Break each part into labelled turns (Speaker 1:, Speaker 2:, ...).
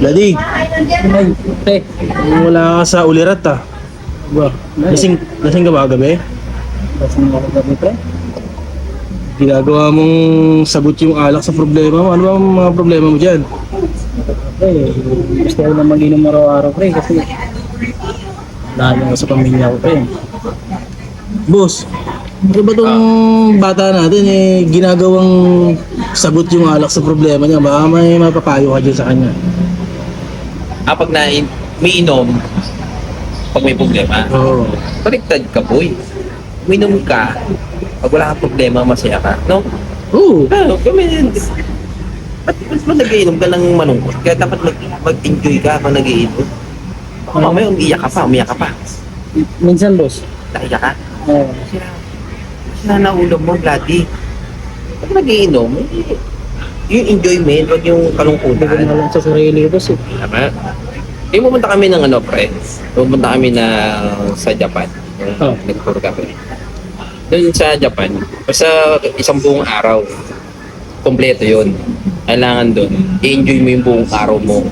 Speaker 1: Ladi,
Speaker 2: Ay, pre.
Speaker 1: wala ka sa ulirat ah. Ba, lasing ka ba gabi?
Speaker 2: Lasing ako gabi, pre.
Speaker 1: Ginagawa mong sagot yung alak sa problema mo. Ano ba ang mga problema mo dyan?
Speaker 2: Pre, gusto ko na mag-inom araw-araw, pre, kasi lalo ako sa pamilya ko, pre.
Speaker 1: Boss, ano ba tong bata natin ginagawang sagot yung alak sa problema niya? Baka may mapapayo ka dyan sa kanya.
Speaker 3: Pag may inom, pag may problema,
Speaker 1: Oo.
Speaker 3: baliktad ka, boy. Uminom ka, pag wala kang problema, masaya ka, no?
Speaker 1: Oo.
Speaker 3: Kami, ba't mo nag-iinom ka ng malungkot? Kaya dapat mag-enjoy ka habang nag-iinom. Mamaya umiyak ka pa.
Speaker 2: Minsan, boss.
Speaker 3: Naiyak ka.
Speaker 2: Oo.
Speaker 3: Sira na ulo mo, bloody. Pag nag-iinom, yung enjoyment, wag yung
Speaker 2: Hindi ko
Speaker 3: kalungkutan.
Speaker 2: na lang sa sarili ko, boss.
Speaker 3: Tama? Pumunta kami ng pre. Pumunta kami sa Japan.
Speaker 2: Oh.
Speaker 3: Nag-tour kami. Doon sa Japan, basta isang buong araw, kompleto yun. Kailangan doon, i-enjoy mo yung buong araw mo,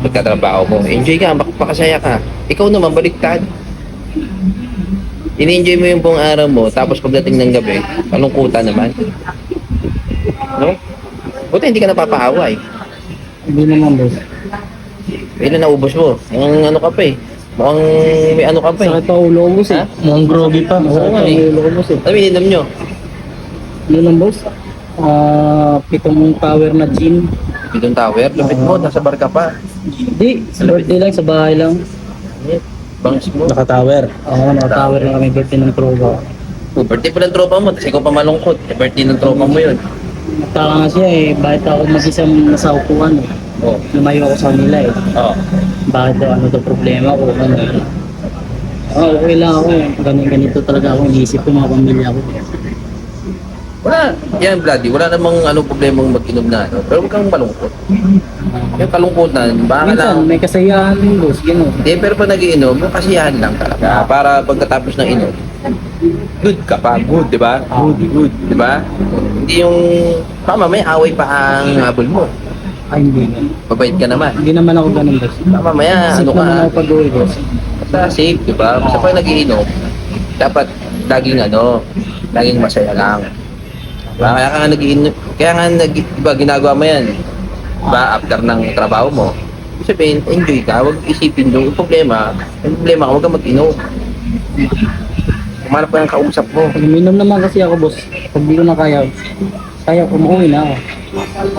Speaker 3: pagkatrabaho mo. Enjoy ka, makasaya ka. Ikaw naman, baliktad. In-enjoy mo yung buong araw mo, tapos pagdating ng gabi, kalungkutan naman. No? Buti hindi ka napapaaway.
Speaker 2: Hindi naman, boss.
Speaker 3: Ilan naubos mo? Ang ano ka pa eh. Mukhang may ano ka pa eh.
Speaker 2: Sakit pa ulo ko, boss, eh.
Speaker 3: Ha?
Speaker 1: Mukhang groggy pa.
Speaker 3: Oo
Speaker 2: Sakit
Speaker 3: nga
Speaker 2: pa
Speaker 3: eh.
Speaker 2: ulo ko, boss, eh.
Speaker 3: Ano ininom nyo?
Speaker 2: Ano lang, boss? 7 power na gin.
Speaker 3: Bidong tower? Lupit mo, nasa bar ka pa.
Speaker 2: Hindi, sa birthday lang, sa bahay lang.
Speaker 3: Bangs mo.
Speaker 1: Naka-tower.
Speaker 2: Oo, naka-tower lang kami birthday ng tropa.
Speaker 3: Oh, birthday pa ng tropa mo, tapos ikaw pa malungkot. Eh, birthday ng tropa mo yun.
Speaker 2: Nagtaka nga siya eh, bakit ako mag-isang nasa upuan eh.
Speaker 3: Oh.
Speaker 2: Lumayo ako sa kanila eh.
Speaker 3: Oh.
Speaker 2: Bakit daw, ano daw problema ko, ano. Okay lang ako, ganito talaga ako, iniisip ko mga pamilya ko.
Speaker 3: Wala. Yan, bloody. Wala namang ano problemang mag-inom na. Ano. Pero huwag kang malungkot. Yung kalungkutan, baka
Speaker 2: Minsan,
Speaker 3: lang.
Speaker 2: may kasayahan din boss, gano'n.
Speaker 3: Hindi, pero pag nag-iinom, yung kasiyahan lang talaga. Para pagkatapos ng inom, good ka pa. Good, di ba? Good, di ba? Hindi yung, may away pa ang habol mo.
Speaker 2: Ay, hindi.
Speaker 3: Mabait ka naman.
Speaker 2: Hindi naman ako ganun boss.
Speaker 3: Mamaya,
Speaker 2: Isip
Speaker 3: ano ka?
Speaker 2: naman ako pag-uwi boss.
Speaker 3: Basta safe, di ba? Basta pag nag-iinom, dapat laging masaya lang. Diba? Kaya ka nga nag-iinom, diba, ginagawa mo yan. Diba, after ng trabaho mo. Ibig sabihin, enjoy ka, huwag isipin yung problema ka, huwag kang mag-inom. Kumanap ka ng kausap mo.
Speaker 2: Pag uminom naman kasi ako boss, pag di ko na kaya umuwi na ako.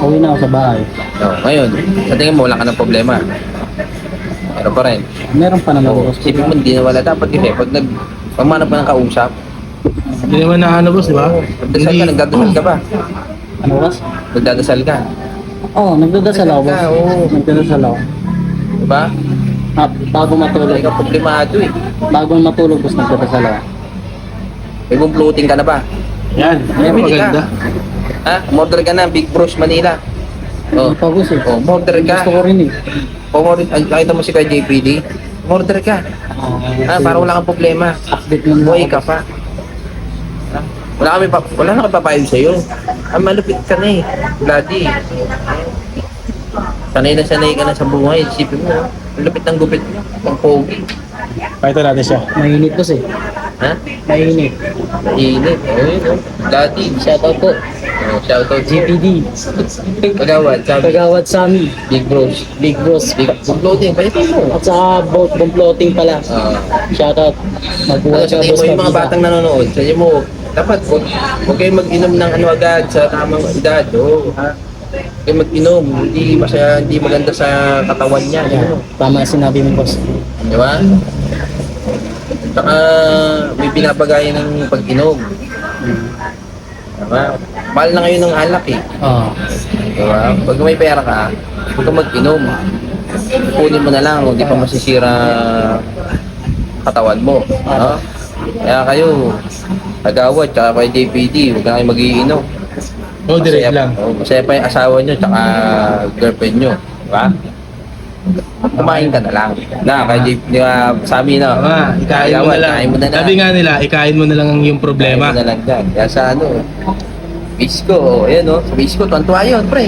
Speaker 2: Uwi na ako sa bahay.
Speaker 3: No, ngayon, sa tingin mo, wala ka ng problema. Meron pa rin.
Speaker 2: Meron pa naman
Speaker 3: So,
Speaker 2: boss.
Speaker 3: isipin mo, hindi na wala. Dapat kasi, pag kumanap ka ng kausap,
Speaker 1: Hindi naman na ano boss, di ba?
Speaker 3: nagdasal ka, nagdadasal ka ba?
Speaker 2: Ano boss?
Speaker 3: Nagdadasal ka.
Speaker 2: Oo, nagdadasal ako boss.
Speaker 3: Oo.
Speaker 2: Nagdadasal ako.
Speaker 3: Diba?
Speaker 2: Bago matulog.
Speaker 3: Wala kang problemado eh.
Speaker 2: Bago matulog boss, nagdadasal ako.
Speaker 3: May floating ka na ba?
Speaker 1: Yan. Yan
Speaker 3: Bumili ka.
Speaker 1: maganda.
Speaker 3: Ha? Umorder ka na, Big Bros Manila. Oh.
Speaker 2: Hindi pa boss eh.
Speaker 3: Oh, umorder ka.
Speaker 2: Gusto ko rin eh.
Speaker 3: Umorder, nakita mo si Kuya JPD. Umorder ka. Para wala kang problema.
Speaker 2: Update lang
Speaker 3: Buhay
Speaker 2: ako,
Speaker 3: ka
Speaker 2: boss.
Speaker 3: pa. Ha? Wala na kapapayo sa'yo. Malupit ka na eh. Bloody. Sanay ka na sa buhay. Isipin mo, malupit ng gupit mo. Ang pogi.
Speaker 1: Pakita natin siya.
Speaker 2: Mainit boss eh.
Speaker 3: Ha?
Speaker 2: Mainit.
Speaker 3: Mainit. Oh, bloody.
Speaker 2: Shoutout po.
Speaker 3: Oh, shoutout.
Speaker 2: GPD.
Speaker 3: Kagawad. Sabi.
Speaker 2: Kagawad Sami.
Speaker 3: Big Bros.
Speaker 2: Big Bros.
Speaker 3: Big floating. Palitan mo.
Speaker 2: At saka boat floating pala. Shoutout. Magbuhay
Speaker 3: Sa
Speaker 2: ka
Speaker 3: tingin
Speaker 2: boss
Speaker 3: mo yung mga
Speaker 2: Kabisa.
Speaker 3: batang nanonood, sa inyo mo, dapat huwag kayong mag-inom ng ano agad sa tamang edad. Oh, ha? Huwag kayong mag-inom. Hindi maganda sa katawan niya. Ano?
Speaker 2: Tama yung sinabi mo boss.
Speaker 3: Di ba? Saka may pinapagaya ng pag-inom. Diba? Mahal na ngayon ng alak eh.
Speaker 2: Oo.
Speaker 3: Diba? Pag may pera ka, huwag kang mag-inom. Kunin mo na lang, hindi pa masisira katawan mo. No? Kaya kayo, Agawad, tsaka kay JPD, huwag na kayo mag-iinom.
Speaker 1: Moderate
Speaker 3: Masaya-
Speaker 1: lang.
Speaker 3: Oh, masaya pa yung asawa nyo, tsaka girlfriend nyo. Diba? Kumain ka na lang. Na, kay JPD, sa amin na.
Speaker 1: Tama, ikain mo
Speaker 3: Agawad,
Speaker 1: na lang.
Speaker 3: kain mo na lang.
Speaker 1: Sabi nga nila, ikain mo na lang yung problema.
Speaker 3: Kain mo na lang dyan. Kaya sa ano, Bisco, ayan o. Sa Bisco, tuwan-tuwa yun, pre.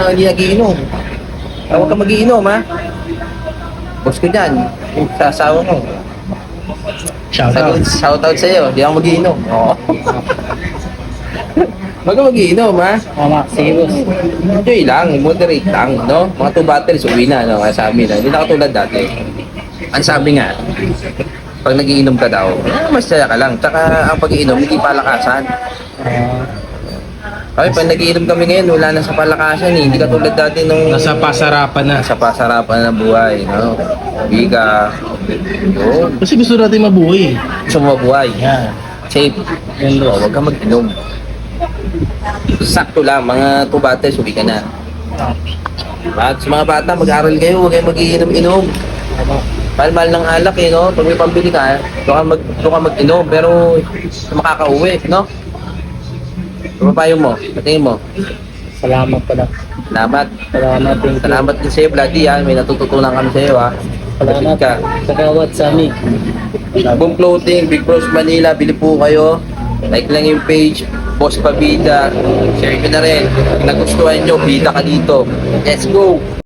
Speaker 3: Hindi nagiinom. Huwag ka magiinom, ha? Boss ko dyan. Sa asawa ko. Shoutout sa'yo. Di ako magiinom. Oo. Huwag ka magiinom, ha?
Speaker 2: Tama, sige boss.
Speaker 3: Enjoy lang, moderate lang, no? Mga 2 bottles, uwi na, no? Kaya sabi na, hindi na katulad dati. Ang sabi nga, pag nagiinom ka daw, masaya ka lang. Tsaka ang pag-iinom, hindi palakasan. Okay, pag nagiinom kami ngayon, wala na sa palakasan eh. Hindi katulad dati nung
Speaker 1: Nasa pasarapan na.
Speaker 3: nasa pasarapan ng buhay, no? Uwi ka, yun.
Speaker 1: Kasi gusto natin mabuhay.
Speaker 3: Gusto mo mabuhay.
Speaker 2: Yan.
Speaker 3: Safe.
Speaker 2: Yan
Speaker 3: Oh,
Speaker 2: boss.
Speaker 3: huwag ka mag-inom. Sakto lang, mga 2 bottles, uwi ka na. At sa mga bata, mag-aral kayo, huwag kayo mag-iinom-inom. Mahal-mahal ng alak eh, no? Pag may pambili ka, doon ka mag-inom, pero makakauwi, no? Papayo mo, patingin mo.
Speaker 2: Salamat pala.
Speaker 3: Salamat.
Speaker 2: Salamat, thank you.
Speaker 3: Salamat din sa'yo, Bloody, ha? May natututunan kami sa'yo, ha?
Speaker 2: Salamat
Speaker 3: ka.
Speaker 2: sa kawat sa amin.
Speaker 3: Boom Clothing, Big Bros Manila, bili po kayo. Like lang yung page, Boss Pabida. Share nyo na rin. Kung nagustuhan nyo, bida ka dito. Let's go!